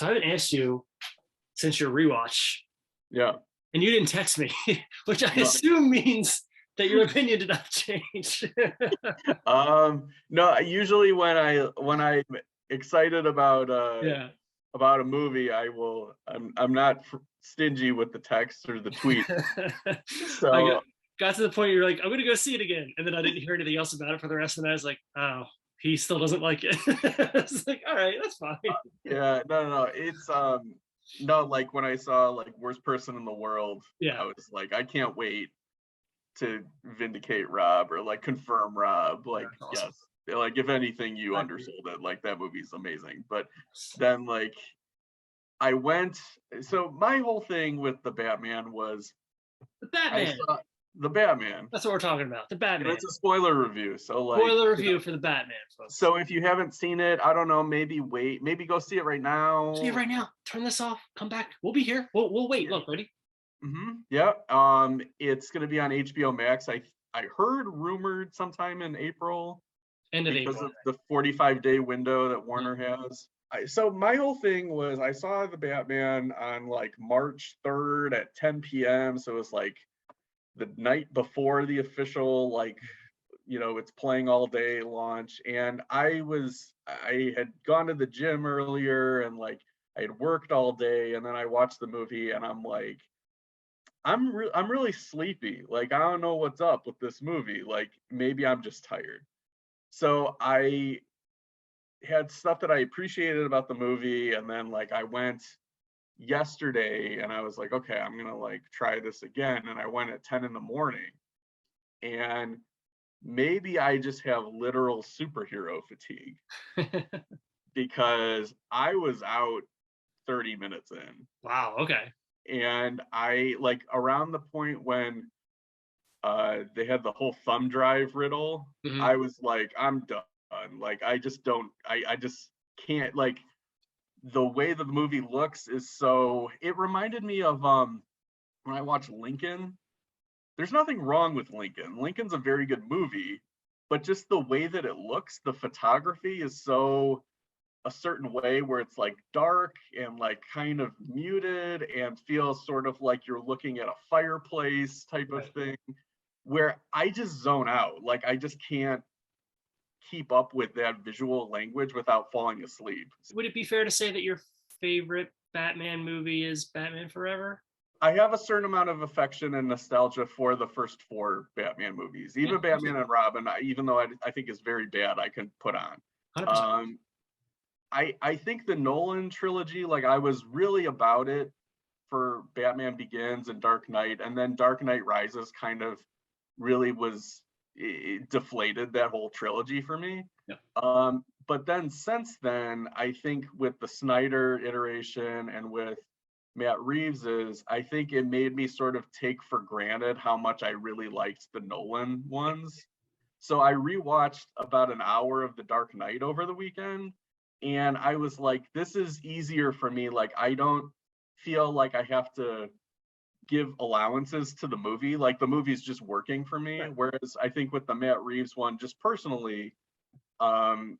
So I haven't asked you since your rewatch, Yeah. and you didn't text me, which I No. assume means that your opinion did not change. No, usually when I'm excited Yeah. about a movie, I'm not stingy with the text or the tweet. I got So got to the point you're like, I'm gonna go see it again, and then I didn't hear anything else about it for the rest of the night. I was like, oh, he still doesn't like it. It's like, all right, that's fine. yeah, no, it's no, like when I saw like worst person in the world, Yeah, I was like, I can't wait to vindicate Rob or like confirm Rob. Like, that's awesome. yes, like if anything, you I agree. undersold it. Like that movie's amazing. But then like I went. So my whole thing with the Batman was The I Batman. saw the Batman, That's what we're talking about. The and Batman. it's a spoiler review. So like, Spoiler review for the Batman, folks. so if you haven't seen it, I don't know, maybe go see it right See it now. right now. Turn this off. Come back. We'll be here. We'll wait. Yeah. Look, ready? Yeah. It's gonna be on HBO Max. I heard rumored sometime in April End of because April. of the 45-day window that Mhm. Warner has. So my whole thing was I saw the Batman on like March 3rd at 10 p.m. So it was like the night before the official like it's playing all day launch, and I had gone to the gym earlier and like I had worked all day, and then I watched the movie and I'm like I'm really sleepy. Like I don't know what's up with this movie. Like maybe I'm just tired. So I had stuff that I appreciated about the movie, and then like I went yesterday and I was like, okay, I'm gonna like try this again. And I went at 10 in the morning, and maybe I just have literal superhero fatigue because I was out 30 minutes in. Wow. Okay. And I like around the point when they had the whole thumb drive riddle, Hmm. I was like, I'm done. Like I just don't I just can't like the way that the movie looks is so it reminded me of when I watched Lincoln. There's nothing wrong with Lincoln. Lincoln's a very good movie, but just the way that it looks, the photography is so a certain way where it's like dark and like kind of muted and feels sort of like you're looking at a fireplace type of Right. thing, where I just zone out. Like I just can't keep up with that visual language without falling asleep. Would it be fair to say that your favorite Batman movie is Batman Forever? I have a certain amount of affection and nostalgia for the first four Batman movies. Yeah, Even me too. Batman and Robin, even though I think is very bad, I can put on. 100%. Um, I think the Nolan trilogy, like I was really about it for Batman Begins and Dark Knight, and then Dark Knight Rises kind of really was it deflated that whole trilogy for me. Yeah. But then since then, I think with the Snyder iteration and with Matt Reeves's, I think it made me sort of take for granted how much I really liked the Nolan ones. So I rewatched about an hour of The Dark Knight over the weekend, and I was like, this is easier for me. Like I don't feel like I have to give allowances to the movie. Like the movie's just working for me. Right. Whereas I think with the Matt Reeves one, just personally, um,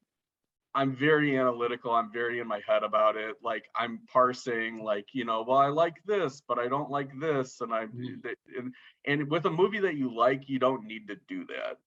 I'm very analytical. I'm very in my head about it. Like I'm parsing, like well, I like this, but I don't like this, and Mhm. and with a movie that you like, you don't need to do that.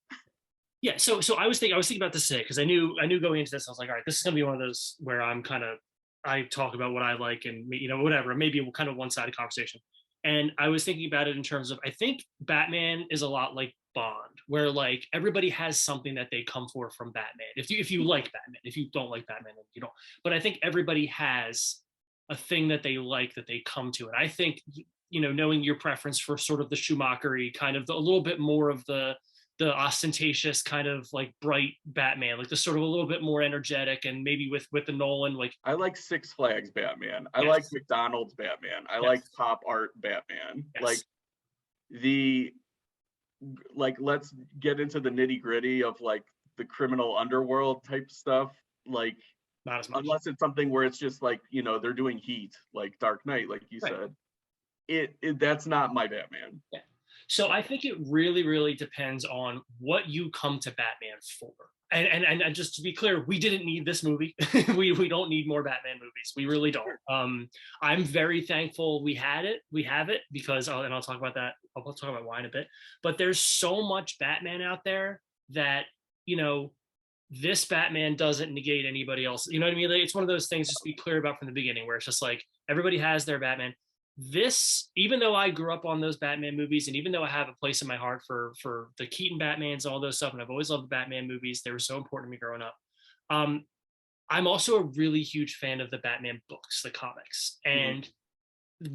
Yeah. So I was thinking about this today because I knew going into this, I was like, all right, this is gonna be one of those where I talk about what I like and whatever, maybe a kind of one-sided conversation. And I was thinking about it in terms of I think Batman is a lot like Bond, where like everybody has something that they come for from Batman. If you like Batman, if you don't like Batman, then you don't. But I think everybody has a thing that they like that they come to. And I think knowing your preference for sort of the Schumachery kind of a little bit more of the ostentatious kind of like bright Batman, like the sort of a little bit more energetic, and maybe with the Nolan, like I like Six Flags Batman. I like yes, McDonald's Batman. I like yes, pop art Batman. yes, The like let's get into the nitty gritty of like the criminal underworld type stuff. Like not as much. unless it's something where it's just like they're doing Heat, like Dark Knight, like you Right. said. It that's not my Batman. Yeah. So I think it really, really depends on what you come to Batman for. And just to be clear, we didn't need this movie. We don't need more Batman movies. We really don't. I'm very thankful we had it. We have it because, and I'll talk about that. I'll talk about why in a bit. But there's so much Batman out there that you know this Batman doesn't negate anybody else. You know what I mean? Like, it's one of those things. Just be clear about from the beginning, where it's just like everybody has their Batman. This, even though I grew up on those Batman movies, and even though I have a place in my heart for the Keaton Batmans, all those stuff, and I've always loved the Batman movies. They were so important to me growing up. Um, I'm also a really huge fan of the Batman books, the comics, Mhm. and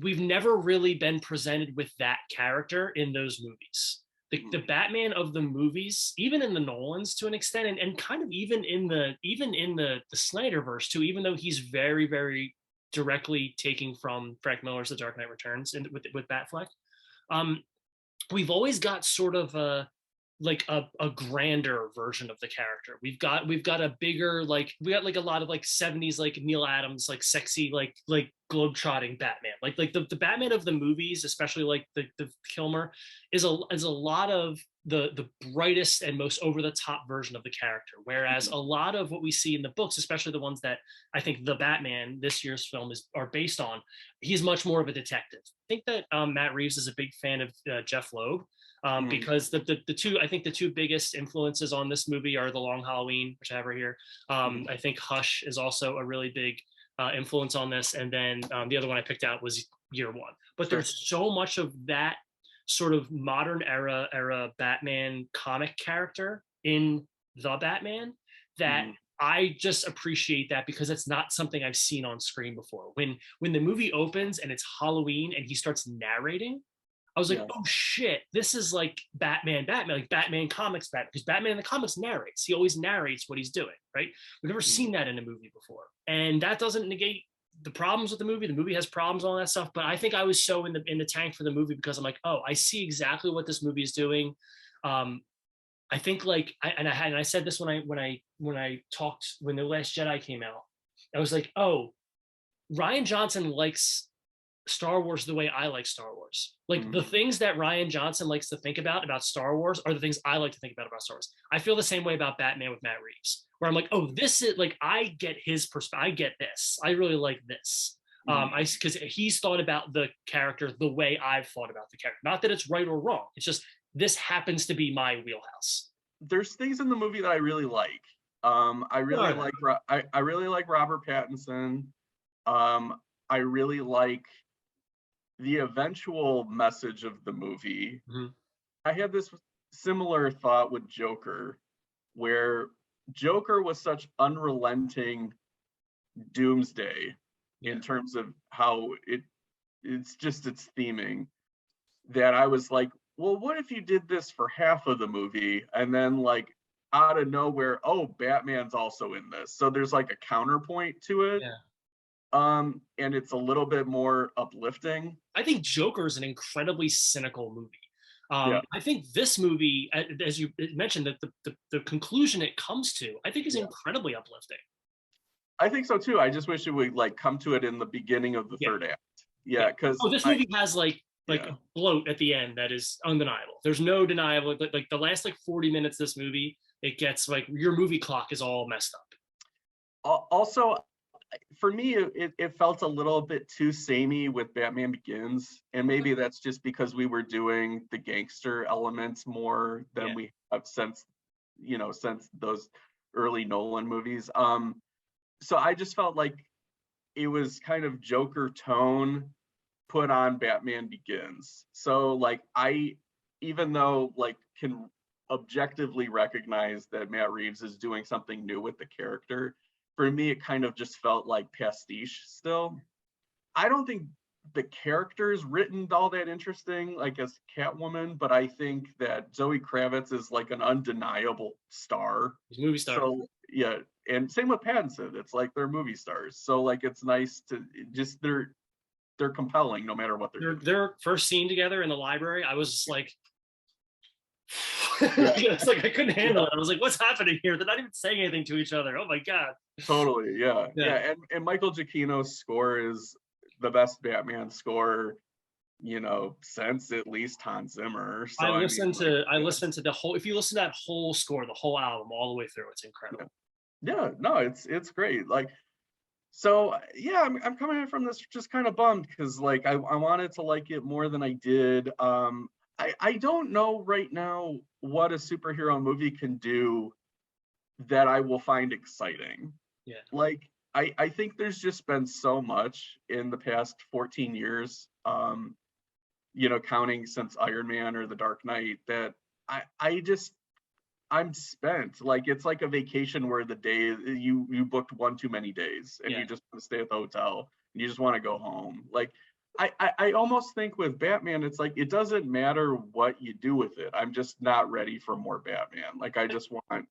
we've never really been presented with that character in those movies. The Batman of the movies, even in the Nolans to an extent, and kind of even in the Snyderverse too, even though he's very, very directly taking from Frank Miller's The Dark Knight Returns and with Batfleck. Um, we've always got sort of a grander version of the character. We've got a bigger, like we got like a lot of like 70s like Neil Adams like sexy like globetrotting Batman. Like the Batman of the movies, especially like the Kilmer, is a lot of the brightest and most over the top version of the character. Whereas Mhm. a lot of what we see in the books, especially the ones that I think the Batman this year's film are based on, he's much more of a detective. I think that Matt Reeves is a big fan of Jeff Loeb, Mhm. because the two, I think the two biggest influences on this movie are The Long Halloween, which I have right here. Mhm. I think Hush is also a really big influence on this, and then the other one I picked out was Year One. But Sure. there's so much of that sort of modern era Batman comic character in the Batman that Mhm. I just appreciate that because it's not something I've seen on screen before. When the movie opens and it's Halloween and he starts narrating, I was like, Yeah. oh shit, this is like Batman, like Batman comics, Batman, because Batman in the comics narrates. He always narrates what he's doing, right? We've never Mhm. seen that in a movie before. And that doesn't negate the problems with the movie. The movie has problems, all that stuff. But I think I was so in the tank for the movie because I'm like, oh, I see exactly what this movie is doing. Um, I think like I said this when I talked when The Last Jedi came out. I was like, oh, Ryan Johnson likes Star Wars the way I like Star Wars. Like the Mhm. things that Ryan Johnson likes to think about Star Wars are the things I like to think about Star Wars. I feel the same way about Batman with Matt Reeves, where I'm like, oh, this is like I get his perspective. I get this. I really like this. Mhm. I because he's thought about the character the way I've thought about the character. Not that it's right or wrong. It's just this happens to be my wheelhouse. There's things in the movie that I really like. I What really are they? like I really like Robert Pattinson. Um, I really like the eventual message of the movie. Mhm. I had this similar thought with Joker, where Joker was such unrelenting doomsday Yeah. in terms of how it's just its theming, that I was like, well, what if you did this for half of the movie and then like out of nowhere, oh, Batman's also in this. So there's like a counterpoint to it. Yeah. And it's a little bit more uplifting. I think Joker is an incredibly cynical movie. Yeah. I think this movie, as you mentioned, that the conclusion it comes to, I think is Yeah. incredibly uplifting. I think so too. I just wish it would like come to it in the beginning of the Yeah, third act. yeah. Yeah, because Oh, this I movie has like yeah. a bloat at the end that is undeniable. There's no deniable. Like the last like 40 minutes of this movie, it gets like your movie clock is all messed up. Also, for me, it felt a little bit too samey with Batman Begins, and maybe that's just because we were doing the gangster elements more Yeah, than we have since, since those early Nolan movies. So I just felt like it was kind of Joker tone put on Batman Begins. So like even though like can objectively recognize that Matt Reeves is doing something new with the character, for me it kind of just felt like pastiche still. I don't think the character is written all that interesting, like as Catwoman, but I think that Zoe Kravitz is like an undeniable star. he's a movie star. So yeah, and same with Pattinson. It's like they're movie stars. So like it's nice to just they're compelling no matter what they're doing. Their first scene together in the library, I was just like, Yeah, it's like I couldn't handle yeah, it. I was like, what's happening here? They're not even saying anything to each other. Oh my god. totally. Yeah, Yeah. yeah. And Michael Giacchino's score is the best Batman score since at least Hans Zimmer. I So I mean, listened like, to I listened to the whole. If you listen to that whole score, the whole album, all the way through, it's yeah, incredible. yeah, no, it's great. Like, so yeah, I'm coming in from this just kind of bummed because like I wanted to like it more than I did. I don't know right now what a superhero movie can do that I will find exciting. Yeah, Like, I think there's just been so much in the past 14 years, counting since Iron Man or The Dark Knight, that I just I'm spent. Like, it's like a vacation where the day you booked one too many days and yeah. you just want to stay at the hotel and you just want to go home. Like, I almost think with Batman, it's like it doesn't matter what you do with it. I'm just not ready for more Batman. Like, I just want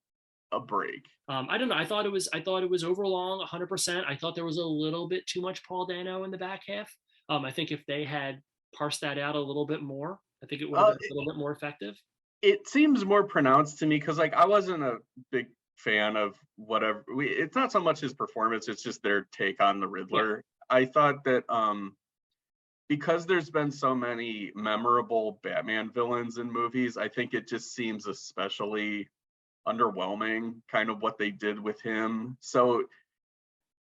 a break. I don't know. I thought it was overall 100%. I thought there was a little bit too much Paul Dano in the back half. I think if they had parsed that out a little bit more, I think it would have Uh, been a little bit more effective. it seems more pronounced to me because like I wasn't a big fan of whatever it's not so much his performance, it's just their take on the Yeah, Riddler. I thought that because there's been so many memorable Batman villains in movies, I think it just seems especially underwhelming kind of what they did with him. So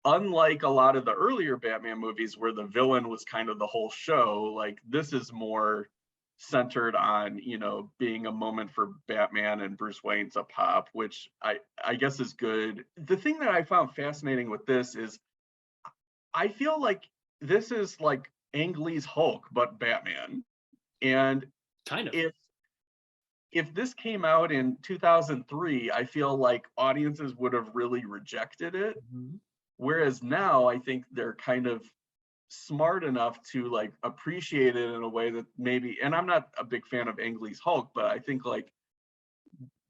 unlike a lot of the earlier Batman movies where the villain was kind of the whole show, like this is more centered on, being a moment for Batman and Bruce Wayne to pop, which I guess is good. The thing that I found fascinating with this is I feel like this is like Ang Lee's Hulk, but Batman. And kind of. if if this came out in 2003, I feel like audiences would have really rejected it. Mhm. Whereas now I think they're kind of smart enough to like appreciate it in a way that maybe, and I'm not a big fan of Ang Lee's Hulk, but I think like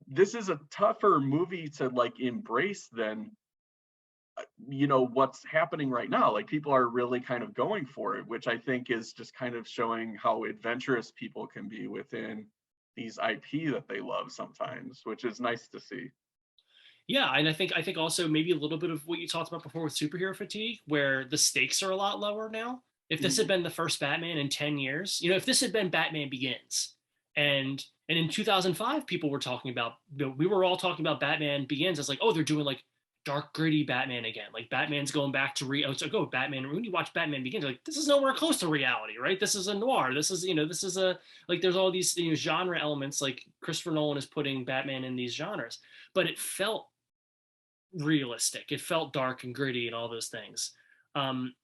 this is a tougher movie to like embrace than what's happening right now. Like people are really kind of going for it, which I think is just kind of showing how adventurous people can be within these IP that they love sometimes, which is nice to see. Yeah, and I think also maybe a little bit of what you talked about before with superhero fatigue, where the stakes are a lot lower now. If this had Mhm. been the first Batman in 10 years, if this had been Batman Begins, and in 2005 people were talking about, we were all talking about Batman Begins as like, oh, they're doing like dark gritty Batman again. Like Batman's going back to it's like, oh, Batman, when you watch Batman Begins, like this is nowhere close to reality, right? This is a noir. This is a, like there's all these genre elements, like Christopher Nolan is putting Batman in these genres, but it felt realistic. It felt dark and gritty and all those things. Um,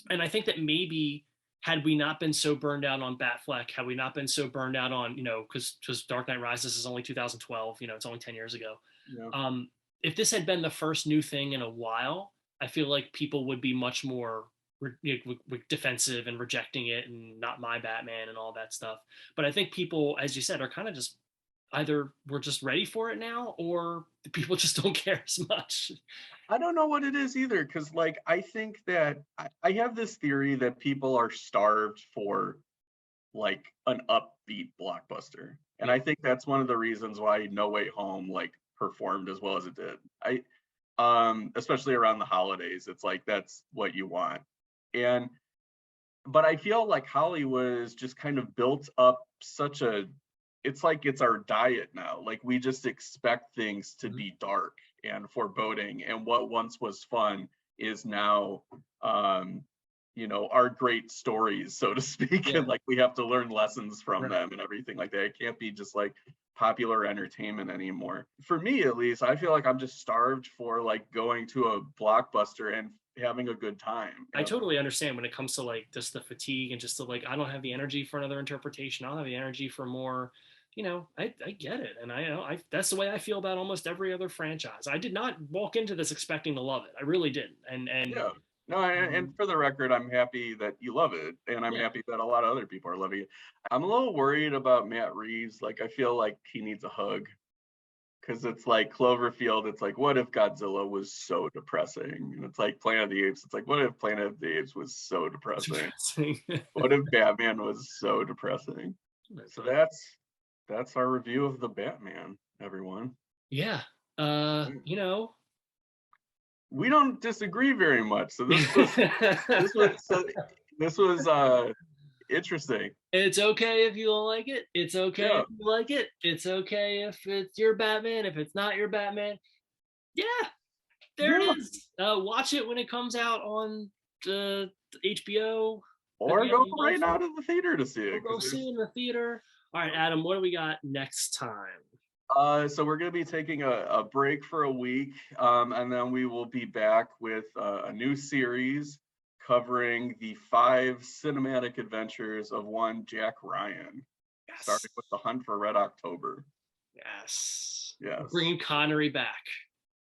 and I think that maybe had we not been so burned out on Batfleck, had we not been so burned out on, because Dark Knight Rises is only 2012, it's only 10 years ago. Yeah. If this had been the first new thing in a while, I feel like people would be much more defensive and rejecting it and not my Batman and all that stuff. But I think people, as you said, are kind of just either we're just ready for it now or the people just don't care as much. I don't know what it is either, because like I think that I have this theory that people are starved for like an upbeat blockbuster. And Yeah. I think that's one of the reasons why No Way Home like performed as well as it did. I especially around the holidays, it's like that's what you want. And but I feel like Hollywood is just kind of built up such a it's like it's our diet now. Like we just expect things to Mhm. be dark and foreboding, and what once was fun is now um our great stories, so to speak, Yeah. and like we have to learn lessons from Right. them and everything like that. It can't be just like popular entertainment anymore. For me at least, I feel like I'm just starved for like going to a blockbuster and having a good time. I totally understand when it comes to like just the fatigue and just the like, I don't have the energy for another interpretation. I don't have the energy for more, I get it. And that's the way I feel about almost every other franchise. I did not walk into this expecting to love it. I really didn't. And Yeah. No, and for the record, I'm happy that you love it, and I'm yeah, happy that a lot of other people are loving it. I'm a little worried about Matt Reeves. Like, I feel like he needs a hug because it's like Cloverfield. It's like, what if Godzilla was so depressing? And it's like Planet of the Apes. It's like, what if Planet of the Apes was so it's depressing? depressing. What if Batman was so depressing? So But that's our review of the Batman, everyone. yeah, We don't disagree very much. So this was so this was Interesting. It's okay if you don't like it. It's okay Yeah. if you like it. It's okay if it's your Batman. If it's not your Batman, yeah, there it Yeah. is. Watch it when it comes out on the HBO. Or Again, go you know, right now to the theater to see or it go because see there's. it in the theater. All right, Adam, what do we got next time? So we're going to be taking a break for a week, and then we will be back with a new series covering the 5 cinematic adventures of one Jack Ryan, Yes, starting with The Hunt for Red October. yes. Yes, Bringing Connery back.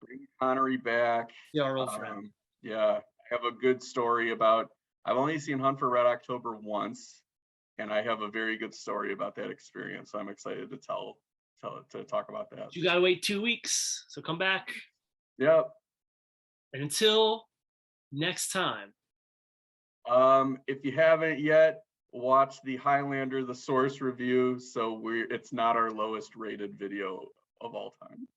bring Connery back. Yeah, our old friend. Yeah, I have a good story about. I've only seen Hunt for Red October once, and I have a very good story about that experience. So I'm excited to to talk about that. You gotta wait 2 weeks, so come back. Yep. And until next time. If you haven't yet, watch the Highlander the Source review. So it's not our lowest rated video of all time.